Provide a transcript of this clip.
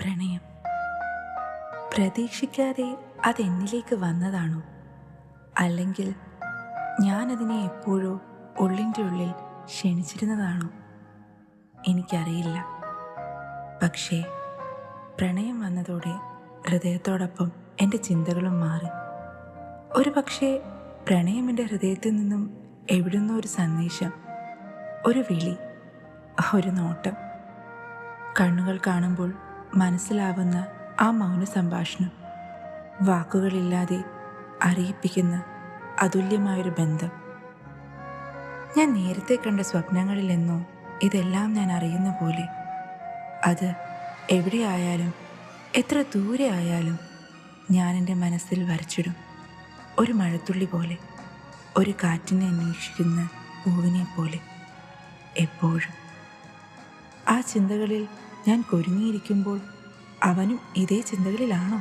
പ്രണയം പ്രതീക്ഷിക്കാതെ അതെന്നിലേക്ക് വന്നതാണോ, അല്ലെങ്കിൽ ഞാനതിനെ എപ്പോഴോ ഉള്ളിൻ്റെ ഉള്ളിൽ ക്ഷണിച്ചിരുന്നതാണോ? എനിക്കറിയില്ല. പക്ഷേ പ്രണയം വന്നതോടെ ഹൃദയത്തോടൊപ്പം എൻ്റെ ചിന്തകളും മാറി. ഒരു പക്ഷേ പ്രണയം എൻ്റെ ഹൃദയത്തിൽ നിന്നും എവിടുന്നോ ഒരു സന്ദേശം, ഒരു വിളി, ഒരു നോട്ടം, കണ്ണുകൾ കാണുമ്പോൾ മനസ്സിലാവുന്ന ആ മൗന സംഭാഷണം, വാക്കുകളില്ലാതെ അറിയിപ്പിക്കുന്ന അതുല്യമായൊരു ബന്ധം. ഞാൻ നേരത്തെ കണ്ട സ്വപ്നങ്ങളിലെന്നോ ഇതെല്ലാം ഞാൻ അറിയുന്ന പോലെ, അത് എവിടെയായാലും എത്ര ദൂരെ ആയാലും ഞാൻ എൻ്റെ മനസ്സിൽ വരച്ചിടും. ഒരു മഴത്തുള്ളി പോലെ, ഒരു കാറ്റിനെ അന്വേഷിക്കുന്ന പൂവിനെ പോലെ, എപ്പോഴും. ആ ചിന്തകളിൽ ഞാൻ കുരുങ്ങിയിരിക്കുമ്പോൾ അവനും ഇതേ ചിന്തകളിലാണോ?